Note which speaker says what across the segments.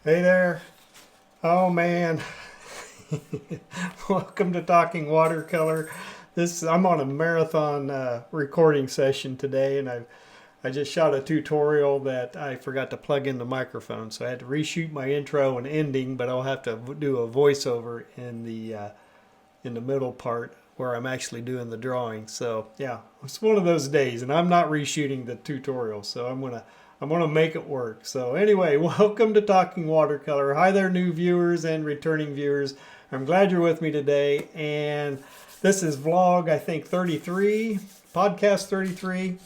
Speaker 1: Hey there. Oh man. Welcome to Talking Watercolor. I'm on a marathon recording session today, and I just shot a tutorial that I forgot to plug in the microphone, so I had to reshoot my intro and ending, but I'll have to do a voiceover in the middle part where I'm actually doing the drawing. So yeah, it's one of those days, and I'm not reshooting the tutorial, so I'm gonna make it work. So anyway, welcome to Talking Watercolor. Hi there, new viewers and returning viewers. I'm glad you're with me today, and this is vlog I think 33, podcast 33.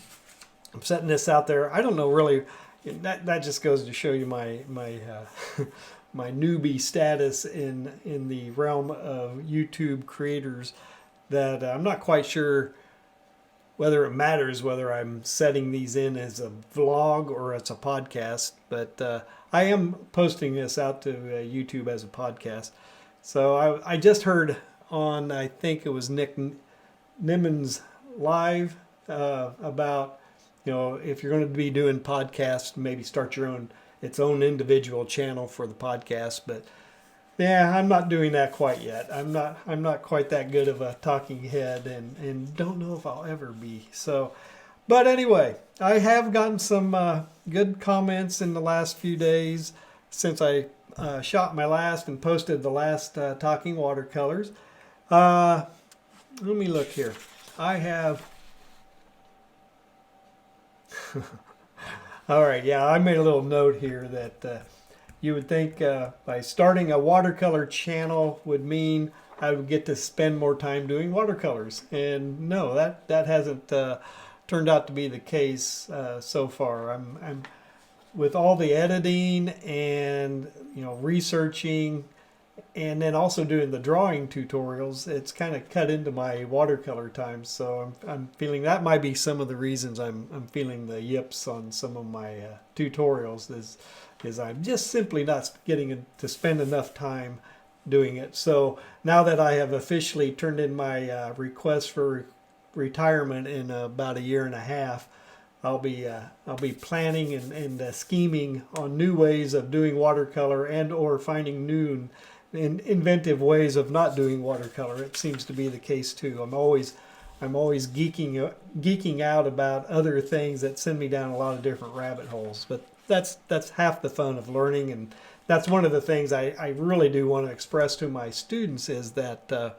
Speaker 1: I'm setting this out there. I don't know really. That just goes to show you my my newbie status in the realm of YouTube creators. That I'm not quite sure whether it matters whether I'm setting these in as a vlog or it's a podcast. But I am posting this out to YouTube as a podcast. So I just heard on, I think it was Nick Nimmons live about, if you're going to be doing podcasts, maybe start your own, its own individual channel for the podcast. But yeah, I'm not doing that quite yet. I'm not quite that good of a talking head, and don't know if I'll ever be. So, but anyway, I have gotten some good comments in the last few days since I shot my last and posted the last Talking Watercolors. Uh, Let me look here. I have. All right, yeah, I made a little note here that you would think by starting a watercolor channel would mean I would get to spend more time doing watercolors. And no, that hasn't turned out to be the case so far. I'm with all the editing and researching and then also doing the drawing tutorials, it's kind of cut into my watercolor time. So I'm feeling that might be some of the reasons I'm feeling the yips on some of my tutorials is I'm just simply not getting to spend enough time doing it. So now that I have officially turned in my request for retirement in about a year and a half, I'll be planning and scheming on new ways of doing watercolor and or finding new and inventive ways of not doing watercolor. It seems to be the case too. I'm always geeking out about other things that send me down a lot of different rabbit holes. But that's half the fun of learning, and that's one of the things I really do want to express to my students is that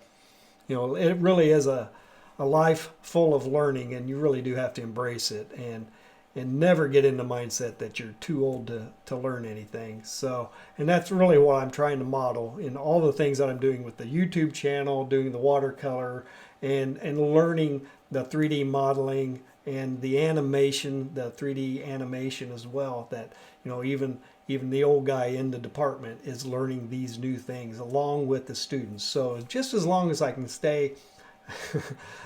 Speaker 1: it really is a life full of learning, and you really do have to embrace it and never get in the mindset that you're too old to learn anything. So, and that's really what I'm trying to model in all the things that I'm doing with the YouTube channel, doing the watercolor and learning the 3D modeling and the animation, the 3D animation as well, that even the old guy in the department is learning these new things along with the students. So just as long as I can stay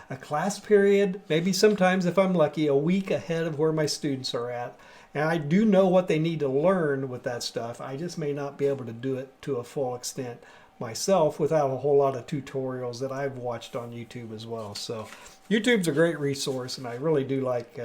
Speaker 1: a class period, maybe sometimes if I'm lucky, a week ahead of where my students are at. And I do know what they need to learn with that stuff. I just may not be able to do it to a full extent myself without a whole lot of tutorials that I've watched on YouTube as well. So YouTube's a great resource, and I really do like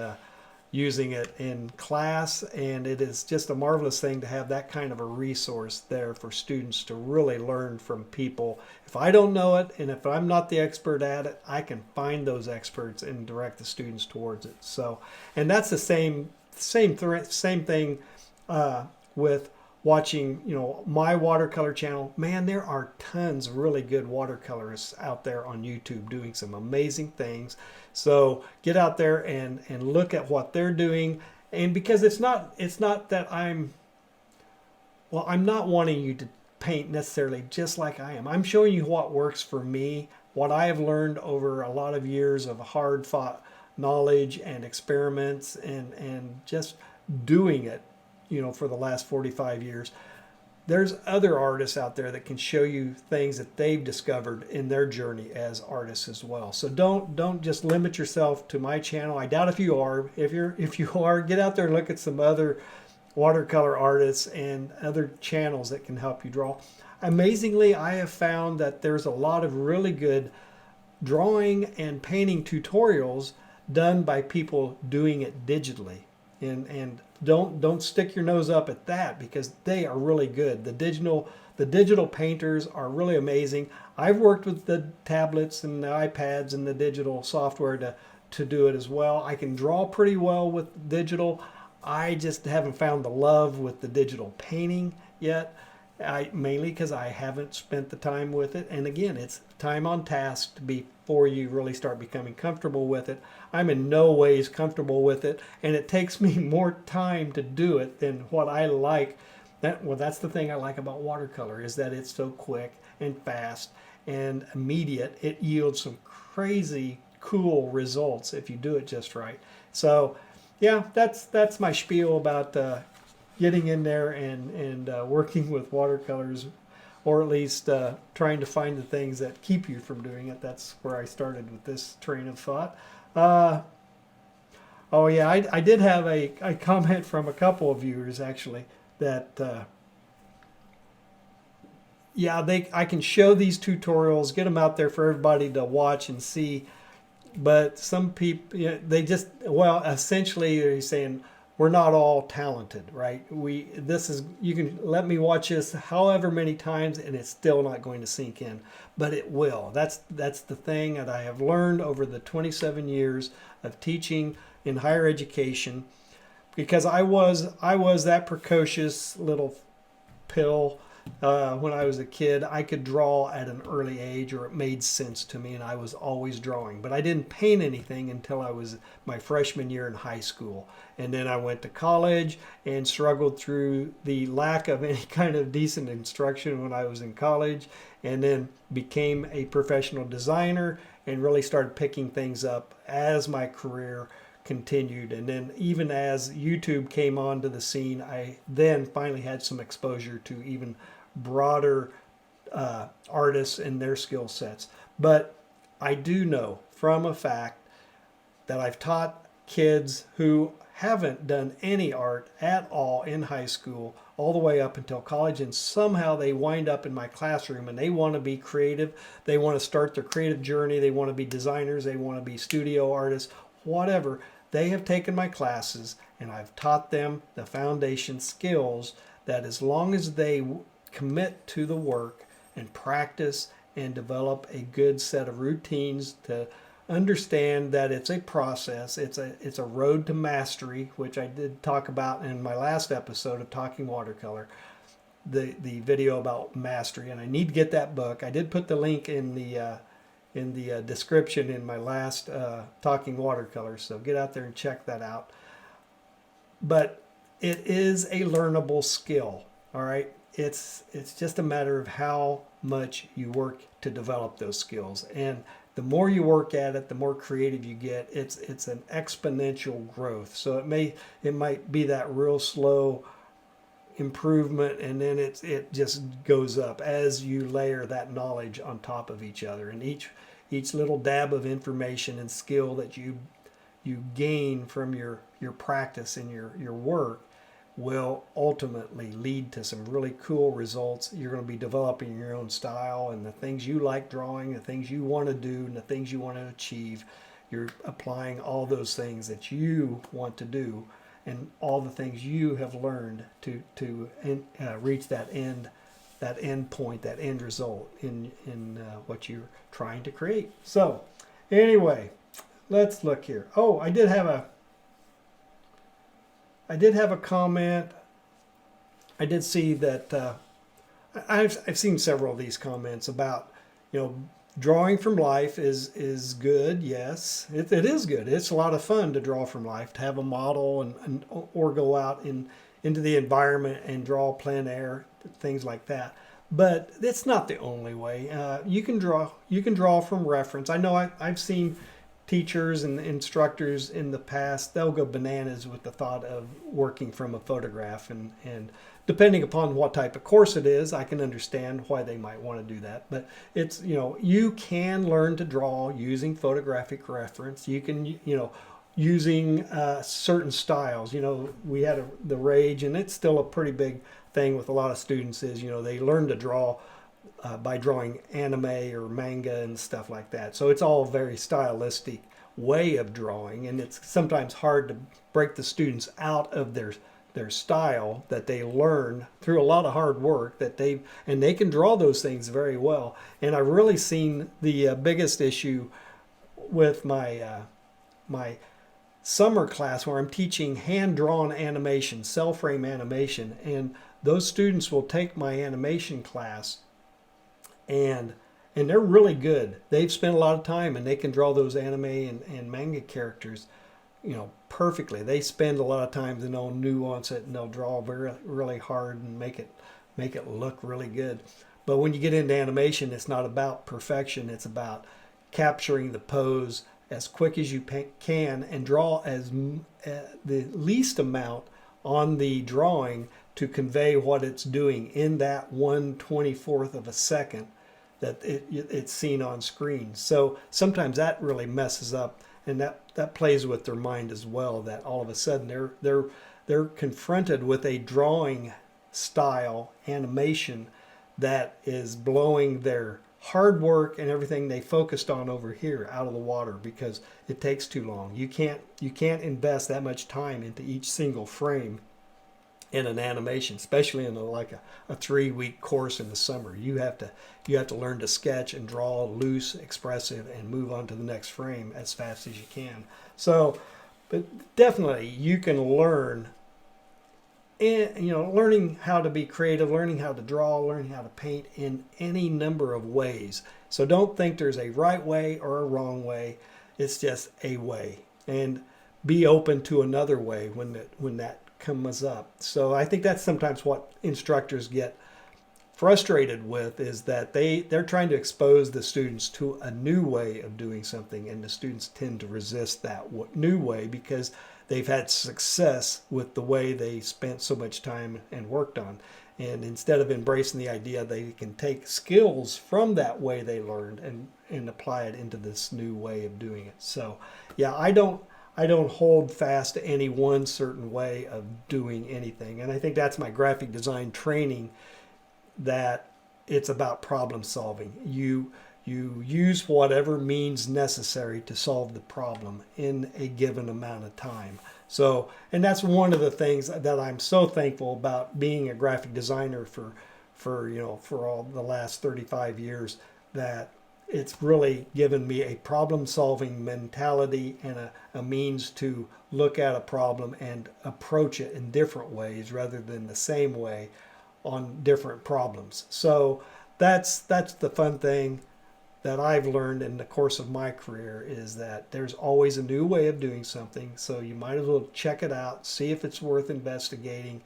Speaker 1: using it in class, and it is just a marvelous thing to have that kind of a resource there for students to really learn from people. If I don't know it and if I'm not the expert at it, I can find those experts and direct the students towards it. So, and that's the same thing with watching my watercolor channel. Man, there are tons of really good watercolorists out there on YouTube doing some amazing things. So get out there and look at what they're doing. And because it's not that I'm not wanting you to paint necessarily just like I am. I'm showing you what works for me, what I have learned over a lot of years of hard fought knowledge and experiments and just doing it for the last 45 years. There's other artists out there that can show you things that they've discovered in their journey as artists as well. So don't just limit yourself to my channel. I doubt if you are. If you are, get out there and look at some other watercolor artists and other channels that can help you draw. Amazingly, I have found that there's a lot of really good drawing and painting tutorials done by people doing it digitally. And don't stick your nose up at that, because they are really good. The digital painters are really amazing. I've worked with the tablets and the iPads and the digital software to do it as well. I can draw pretty well with digital. I just haven't found the love with the digital painting yet. Mainly because I haven't spent the time with it. And again, it's time on task before you really start becoming comfortable with it. I'm in no ways comfortable with it, and it takes me more time to do it than what I like. That's the thing I like about watercolor, is that it's so quick and fast and immediate. It yields some crazy cool results if you do it just right. So, yeah, that's my spiel about getting in there and working with watercolors, or at least trying to find the things that keep you from doing it. That's where I started with this train of thought. Oh yeah, I did have a comment from a couple of viewers actually that yeah, I can show these tutorials, get them out there for everybody to watch and see. But some people, they just, well, essentially they're saying we're not all talented, right? You can let me watch this however many times and it's still not going to sink in, but it will. That's the thing that I have learned over the 27 years of teaching in higher education, because I was that precocious little pill. When I was a kid, I could draw at an early age, or it made sense to me, and I was always drawing. But I didn't paint anything until I was my freshman year in high school. And then I went to college and struggled through the lack of any kind of decent instruction when I was in college, and then became a professional designer and really started picking things up as my career continued. And then even as YouTube came onto the scene, I then finally had some exposure to even broader artists and their skill sets. But I do know from a fact that I've taught kids who haven't done any art at all in high school all the way up until college, and somehow they wind up in my classroom and they want to be creative. They want to start their creative journey. They want to be designers. They want to be studio artists, whatever. They have taken my classes and I've taught them the foundation skills that, as long as they commit to the work and practice and develop a good set of routines to understand that it's a process, it's a road to mastery, which I did talk about in my last episode of Talking Watercolor, the video about mastery. And I need to get that book. I did put the link in the description in my last Talking Watercolor, so get out there and check that out. But it is a learnable skill, all right? It's just a matter of how much you work to develop those skills. And the more you work at it, the more creative you get. It's an exponential growth. So it might be that real slow improvement, and then it just goes up as you layer that knowledge on top of each other. And each little dab of information and skill that you gain from your practice and your work will ultimately lead to some really cool results. You're going to be developing your own style, and the things you like drawing, the things you want to do, and the things you want to achieve. You're applying all those things that you want to do, and all the things you have learned to reach that end point, that end result in what you're trying to create. So, anyway, let's look here. Oh, I did have a comment. I did see that I've seen several of these comments about, drawing from life is good. Yes, it is good. It's a lot of fun to draw from life, to have a model or go out into the environment and draw plein air, things like that. But it's not the only way. You can draw from reference. I know I've seen teachers and instructors in the past, they'll go bananas with the thought of working from a photograph, and depending upon what type of course it is, I can understand why they might want to do that. But it's, you can learn to draw using photographic reference. You can, using certain styles. We had the rage, and it's still a pretty big thing with a lot of students, is, they learn to draw by drawing anime or manga and stuff like that. So it's all a very stylistic way of drawing, and it's sometimes hard to break the students out of their style that they learn through a lot of hard work and they can draw those things very well. And I've really seen the biggest issue with my summer class where I'm teaching hand-drawn animation, cell frame animation, and those students will take my animation class and they're really good. They've spent a lot of time and they can draw those anime and manga characters, perfectly. They spend a lot of time and they'll nuance it and they'll draw very really hard and make it look really good. But when you get into animation, it's not about perfection. It's about capturing the pose as quick as you can and draw the least amount on the drawing to convey what it's doing in that 1/24th of a second that it's seen on screen. So sometimes that really messes up, and that plays with their mind as well, that all of a sudden they're confronted with a drawing style animation that is blowing their hard work and everything they focused on over here out of the water because it takes too long. You can't invest that much time into each single frame in an animation, especially in a 3-week course in the summer. You have to learn to sketch and draw loose, expressive, and move on to the next frame as fast as you can. So, but definitely you can learn. Learning how to be creative, learning how to draw, learning how to paint in any number of ways. So don't think there's a right way or a wrong way. It's just a way, and be open to another way when that comes up. So I think that's sometimes what instructors get frustrated with, is that they're trying to expose the students to a new way of doing something, and the students tend to resist that new way because they've had success with the way they spent so much time and worked on. And instead of embracing the idea they can take skills from that way they learned and apply it into this new way of doing it. So yeah, I don't hold fast to any one certain way of doing anything. And I think that's my graphic design training, that it's about problem solving. You use whatever means necessary to solve the problem in a given amount of time. So, and that's one of the things that I'm so thankful about being a graphic designer for all the last 35 years, that it's really given me a problem solving mentality and a means to look at a problem and approach it in different ways rather than the same way on different problems. So that's the fun thing that I've learned in the course of my career, is that there's always a new way of doing something. So you might as well check it out, see if it's worth investigating.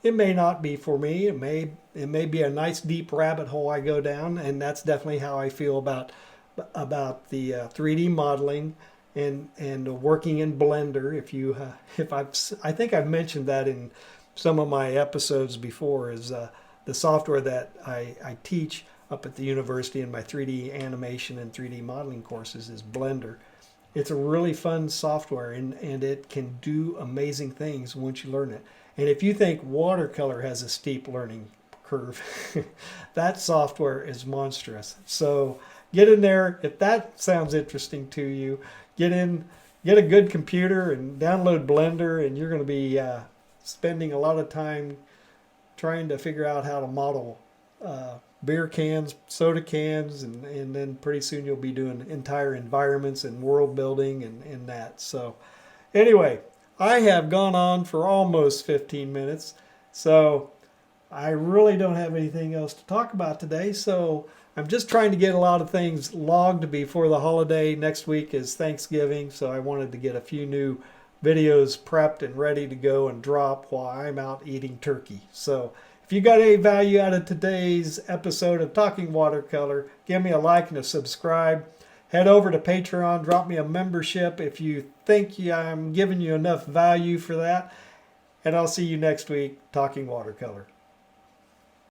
Speaker 1: It may not be for me. It may be a nice deep rabbit hole I go down, and that's definitely how I feel about the 3D modeling and working in Blender. I think I've mentioned that in some of my episodes before, is the software that I teach up at the university in my 3D animation and 3D modeling courses is Blender. It's a really fun software, and it can do amazing things once you learn it. And if you think watercolor has a steep learning curve, that software is monstrous. So get in there. If that sounds interesting to you, get a good computer and download Blender, and you're going to be spending a lot of time trying to figure out how to model beer cans, soda cans, and then pretty soon you'll be doing entire environments and world building and that. So anyway, I have gone on for almost 15 minutes, so I really don't have anything else to talk about today. So I'm just trying to get a lot of things logged before the holiday. Next week is Thanksgiving, so I wanted to get a few new videos prepped and ready to go and drop while I'm out eating turkey. So if you got any value out of today's episode of Talking Watercolor, give me a like and a subscribe. Head over to Patreon, drop me a membership if you think I'm giving you enough value for that. And I'll see you next week, Talking Watercolor.